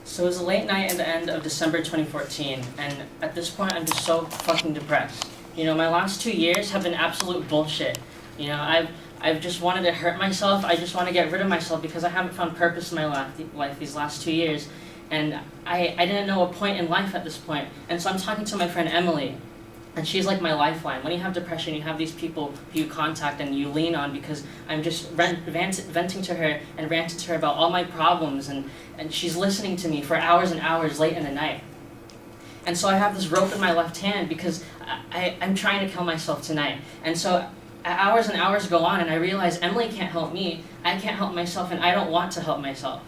So it was a late night at the end of December 2014, and at this point I'm just so fucking depressed. You know, my last 2 years have been absolute bullshit. You know, I've just wanted to hurt myself. I just want to get rid of myself because I haven't found purpose in my life these last 2 years. And I didn't know a point in life at this point. And so I'm talking to my friend Emily, and she's like my lifeline. When you have depression, you have these people who you contact and you lean on, because I'm just venting to her and ranting to her about all my problems, and she's listening to me for hours and hours late in the night. And so I have this rope in my left hand because I'm trying to kill myself tonight. And so hours and hours go on, and I realize Emily can't help me, I can't help myself, and I don't want to help myself.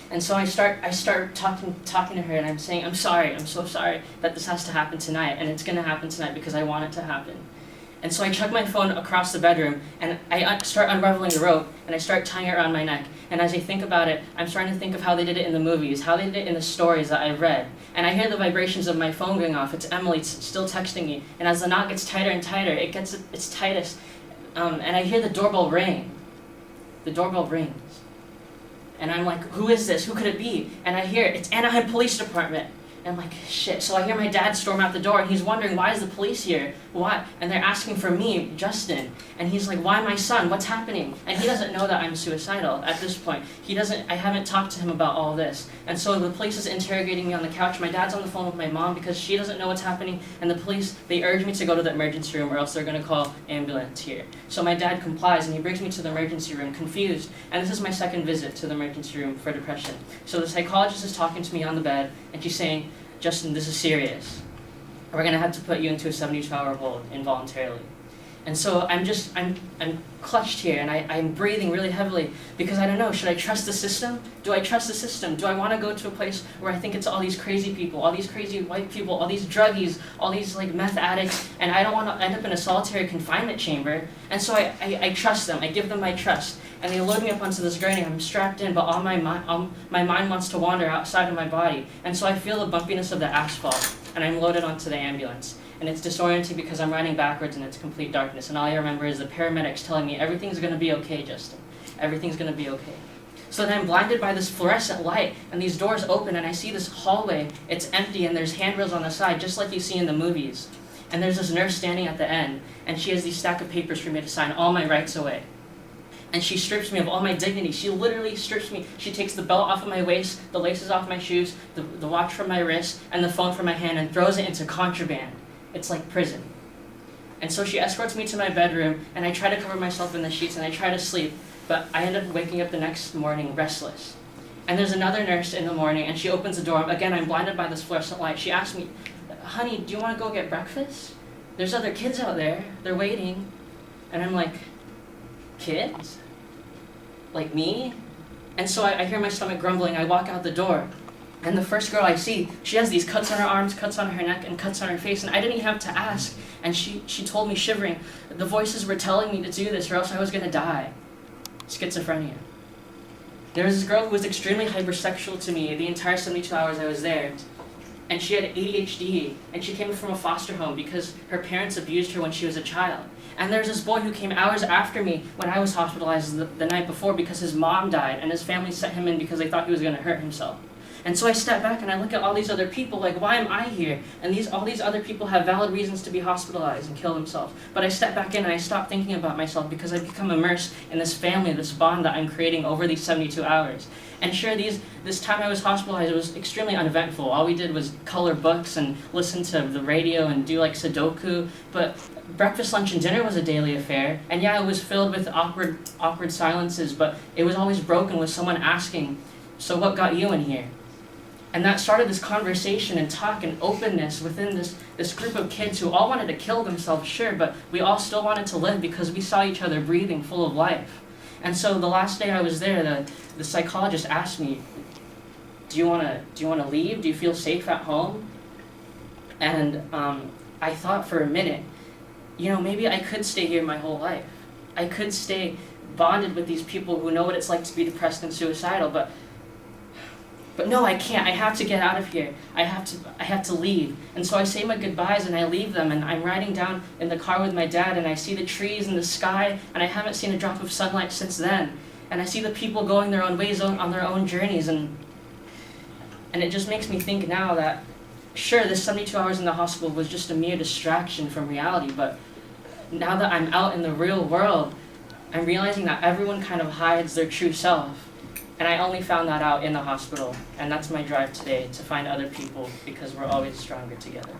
And so I start talking to her, and I'm saying, I'm sorry, I'm so sorry that this has to happen tonight, and it's going to happen tonight because I want it to happen. And so I chuck my phone across the bedroom, and I start unraveling the rope, and I start tying it around my neck. And as I think about it, I'm starting to think of how they did it in the movies, how they did it in the stories that I've read. And I hear the vibrations of my phone going off. It's Emily still texting me. And as the knot gets tighter and tighter, it gets its tightest. And I hear the doorbell ring. The doorbell rings. And I'm like, who is this? Who could it be? And I hear, it's Anaheim Police Department. And I'm like, shit. So I hear my dad storm out the door, and he's wondering, why is the police here? Why? And they're asking for me, Justin. And he's like, why my son? What's happening? And he doesn't know that I'm suicidal at this point. I haven't talked to him about all this. And so the police is interrogating me on the couch. My dad's on the phone with my mom because she doesn't know what's happening. And the police, they urge me to go to the emergency room, or else they're going to call ambulance here. So my dad complies, and he brings me to the emergency room, confused. And this is my second visit to the emergency room for depression. So the psychologist is talking to me on the bed, and she's saying, Justin, this is serious. We're going to have to put you into a 72-hour hold involuntarily. And so I'm clutched here, and I'm breathing really heavily because I don't know, should I trust the system? Do I trust the system? Do I want to go to a place where I think it's all these crazy people, all these crazy white people, all these druggies, all these like meth addicts, and I don't want to end up in a solitary confinement chamber? And so I trust them, I give them my trust, and they load me up onto this gurney. I'm strapped in, but all my mind wants to wander outside of my body. And so I feel the bumpiness of the asphalt, and I'm loaded onto the ambulance. And it's disorienting because I'm riding backwards and it's complete darkness. And all I remember is the paramedics telling me, everything's going to be okay, Justin. Everything's going to be okay. So then I'm blinded by this fluorescent light, and these doors open, and I see this hallway. It's empty, and there's handrails on the side, just like you see in the movies. And there's this nurse standing at the end, and she has these stack of papers for me to sign all my rights away. And she strips me of all my dignity. She literally strips me. She takes the belt off of my waist, the laces off my shoes, the watch from my wrist, and the phone from my hand, and throws it into contraband. It's like prison. And so she escorts me to my bedroom, and I try to cover myself in the sheets, and I try to sleep, but I end up waking up the next morning restless. And there's another nurse in the morning, and she opens the door. Again, I'm blinded by this fluorescent light. She asks me, honey, do you want to go get breakfast? There's other kids out there. They're waiting. And I'm like, kids? Like me? And so I hear my stomach grumbling. I walk out the door. And the first girl I see, she has these cuts on her arms, cuts on her neck, and cuts on her face, and I didn't even have to ask. And she told me, shivering, the voices were telling me to do this, or else I was going to die. Schizophrenia. There was this girl who was extremely hypersexual to me the entire 72 hours I was there. And she had ADHD, and she came from a foster home because her parents abused her when she was a child. And there's this boy who came hours after me when I was hospitalized the night before because his mom died, and his family sent him in because they thought he was going to hurt himself. And so I step back and I look at all these other people, like, why am I here? And all these other people have valid reasons to be hospitalized and kill themselves. But I step back in and I stop thinking about myself because I become immersed in this family, this bond that I'm creating over these 72 hours. And sure, this time I was hospitalized, it was extremely uneventful. All we did was color books and listen to the radio and do like Sudoku. But breakfast, lunch, and dinner was a daily affair. And yeah, it was filled with awkward silences, but it was always broken with someone asking, so what got you in here? And that started this conversation and talk and openness within this group of kids who all wanted to kill themselves, sure, but we all still wanted to live because we saw each other breathing full of life. And so the last day I was there, the psychologist asked me, do you want to leave? Do you feel safe at home? And I thought for a minute, you know, maybe I could stay here my whole life. I could stay bonded with these people who know what it's like to be depressed and suicidal, but no, I can't. I have to get out of here. I have to leave. And so I say my goodbyes and I leave them, and I'm riding down in the car with my dad, and I see the trees and the sky, and I haven't seen a drop of sunlight since then. And I see the people going their own ways on their own journeys, and And it just makes me think now that, sure, this 72 hours in the hospital was just a mere distraction from reality, but now that I'm out in the real world, I'm realizing that everyone kind of hides their true self. And I only found that out in the hospital. And that's my drive today, to find other people, because we're always stronger together.